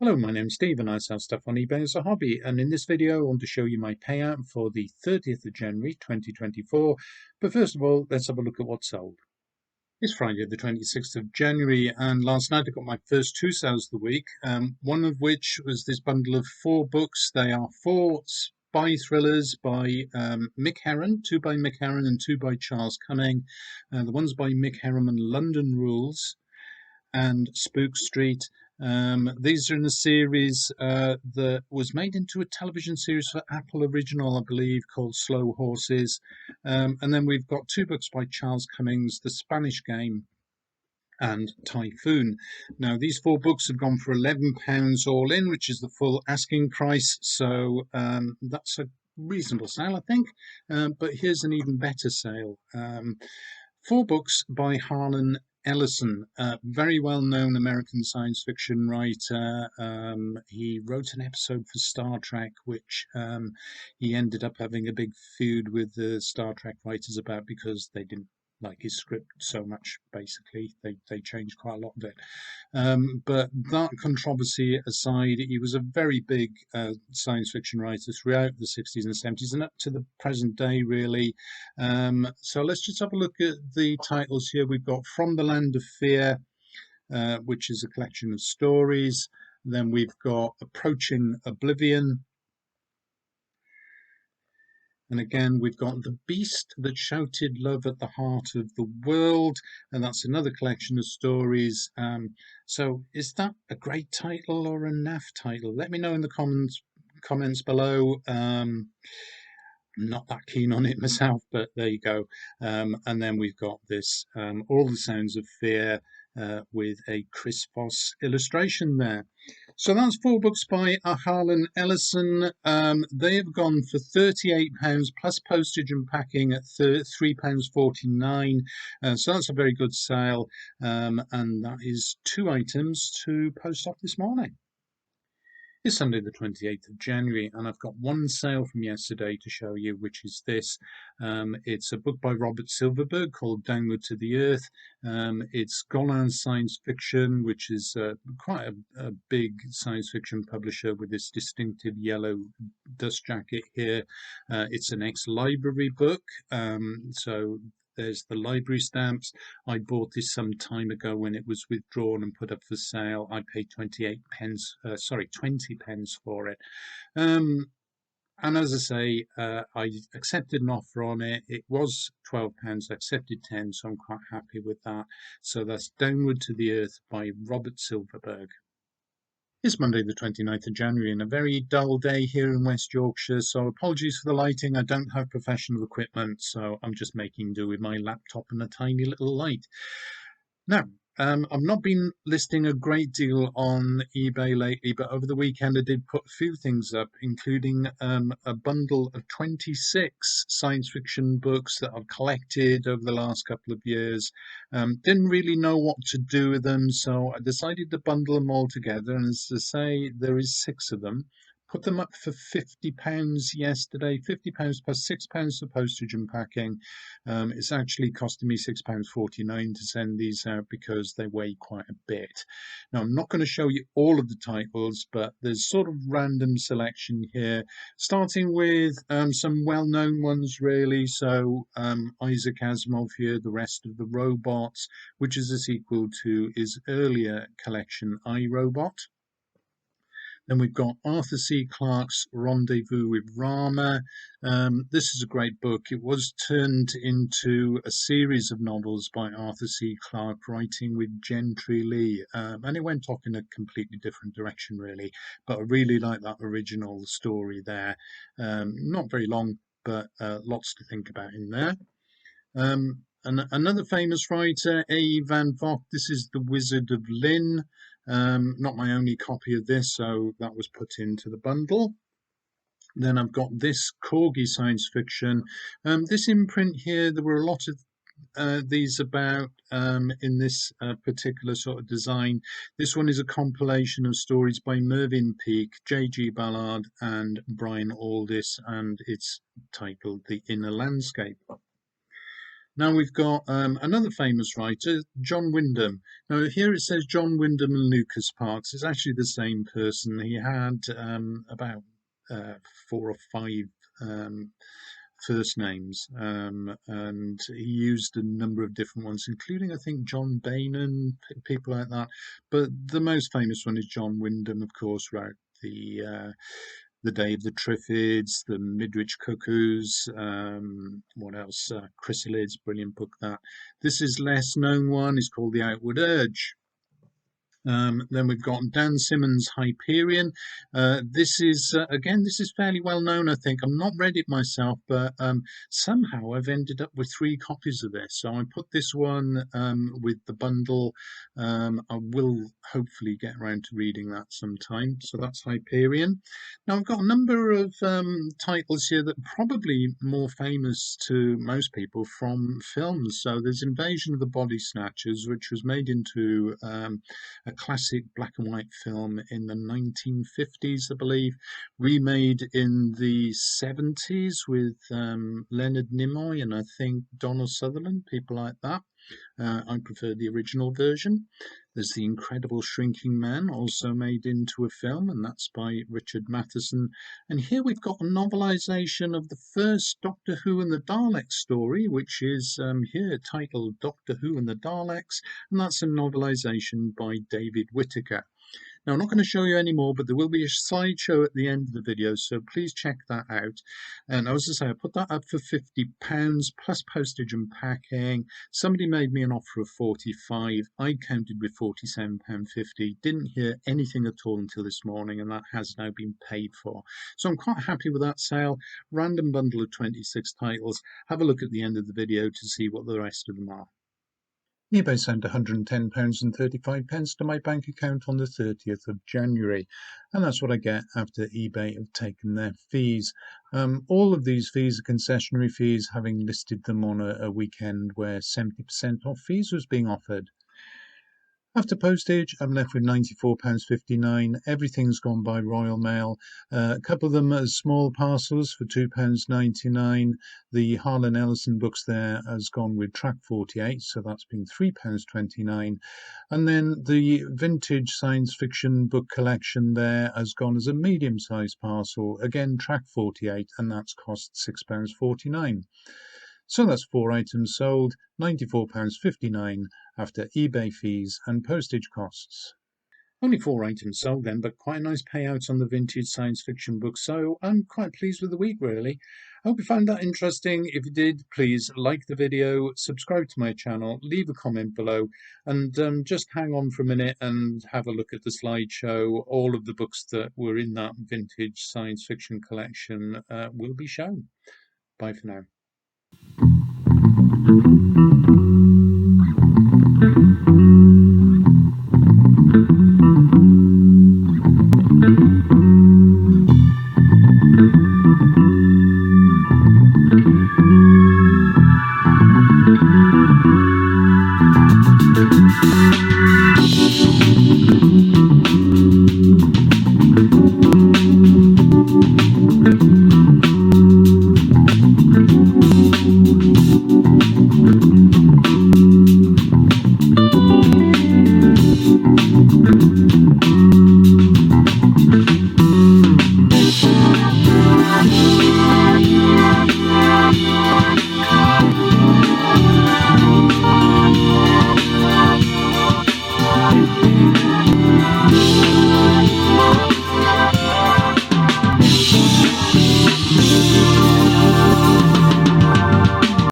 Hello, my name's Steve and I sell stuff on eBay as a hobby, and in this video I want to show you my payout for the 30th of January 2024. But first of all, let's have a look at what's sold. It's Friday the 26th of January, and last night I got my first two sales of the week, one of which was this bundle of 4 books. They are 4 spy thrillers by Mick Herron, 2 by Mick Herron and 2 by Charles Cumming. The ones by Mick Herron and London Rules and Spook Street. These are in a series that was made into a television series for Apple Original, I believe, called Slow Horses. And then we've got 2 books by Charles Cummings, The Spanish Game and Typhoon. Now, these 4 books have gone for £11 all in, which is the full asking price. So that's a reasonable sale, I think. But here's an even better sale. 4 books by Harlan Ellison, a very well-known American science fiction writer. He wrote an episode for Star Trek, which he ended up having a big feud with the Star Trek writers about because they didn't like his script so much. Basically, they changed quite a lot of it. But that controversy aside, he was a very big science fiction writer throughout the 60s and 70s and up to the present day, really. So let's just have a look at the titles here. We've got From the Land of Fear, which is a collection of stories. Then we've got Approaching Oblivion. And again, we've got The Beast That Shouted Love at the Heart of the World, and that's another collection of stories. So is that a great title or a naff title? Let me know in the comments below. I'm not that keen on it myself, but there you go. And then we've got this All the Sounds of Fear with a Chris Voss illustration there. So that's 4 books by Harlan Ellison. They have gone for £38 plus postage and packing at £3.49. So that's a very good sale. And that is 2 items to post off this morning. It's Sunday the 28th of January, and I've got one sale from yesterday to show you, which is this. It's a book by Robert Silverberg called Downward to the Earth. It's Golan Science Fiction, which is quite a big science fiction publisher with this distinctive yellow dust jacket here. It's an ex-library book, so there's the library stamps. I bought this some time ago when it was withdrawn and put up for sale. I paid 20 pence for it. And as I say, I accepted an offer on it. It was £12. I accepted 10, so I'm quite happy with that. So that's Downward to the Earth by Robert Silverberg. It's Monday the 29th of January and a very dull day here in West Yorkshire, so apologies for the lighting. I don't have professional equipment, so I'm just making do with my laptop and a tiny little light. Now, I've not been listing a great deal on eBay lately, but over the weekend I did put a few things up, including a bundle of 26 science fiction books that I've collected over the last couple of years. Didn't really know what to do with them, so I decided to bundle them all together, and as I say, there is 6 of them. Put them up for £50 yesterday, £50 plus £6 for postage and packing. It's actually costing me £6.49 to send these out because they weigh quite a bit. Now, I'm not going to show you all of the titles, but there's sort of random selection here, starting with some well-known ones, really. So Isaac Asimov here, The Rest of the Robots, which is a sequel to his earlier collection, I, Robot. Then we've got Arthur C. Clarke's Rendezvous with Rama. This is a great book. It was turned into a series of novels by Arthur C. Clarke, writing with Gentry Lee. And it went off in a completely different direction, really. But I really like that original story there. Not very long, but lots to think about in there. And another famous writer, A. Van Vogt. This is The Wizard of Lynn. Not my only copy of this, so that was put into the bundle. Then I've got this Corgi science fiction. This imprint here, there were a lot of these about in this particular sort of design. This one is a compilation of stories by Mervyn Peake, J.G. Ballard and Brian Aldiss, and it's titled The Inner Landscape. Now we've got another famous writer, John Wyndham. Now here it says John Wyndham and Lucas Parks. It's actually the same person. He had about uh, four or five um, first names, and he used a number of different ones, including I think John Bainan, people like that. But the most famous one is John Wyndham, of course, wrote the Day of the Triffids, the Midwich Cuckoos, what else? Chrysalids, brilliant book that. This is less known one, is called The Outward Urge. Then we've got Dan Simmons' Hyperion. This is fairly well known, I think. I've not read it myself, but somehow I've ended up with 3 copies of this. So I put this one with the bundle. I will hopefully get around to reading that sometime. So that's Hyperion. Now I've got a number of titles here that are probably more famous to most people from films. So there's Invasion of the Body Snatchers, which was made into a classic black and white film in the 1950s, I believe, remade in the 70s with Leonard Nimoy and I think Donald Sutherland, people like that. I prefer the original version. There's The Incredible Shrinking Man, also made into a film, and that's by Richard Matheson. And here we've got a novelisation of the first Doctor Who and the Daleks story, which is here titled Doctor Who and the Daleks, and that's a novelisation by David Whittaker. Now, I'm not going to show you any more, but there will be a slideshow at the end of the video, so please check that out. And as I say, I put that up for £50 plus postage and packing. Somebody made me an offer of 45. I counted with £47.50. Didn't hear anything at all until this morning, and that has now been paid for. So I'm quite happy with that sale. Random bundle of 26 titles. Have a look at the end of the video to see what the rest of them are. eBay sent £110.35 to my bank account on the 30th of January, and that's what I get after eBay have taken their fees. All of these fees are concessionary fees, having listed them on a weekend where 70% off fees was being offered. After postage, I'm left with £94.59. Everything's gone by Royal Mail. A couple of them as small parcels for £2.99. The Harlan Ellison books there has gone with Track 48, so that's been £3.29. And then the vintage science fiction book collection there has gone as a medium-sized parcel, again Track 48, and that's cost £6.49. So that's 4 items sold, £94.59 after eBay fees and postage costs. Only 4 items sold then, but quite a nice payout on the vintage science fiction book, so I'm quite pleased with the week, really. I hope you found that interesting. If you did, please like the video, subscribe to my channel, leave a comment below, and just hang on for a minute and have a look at the slideshow. All of the books that were in that vintage science fiction collection will be shown. Bye for now.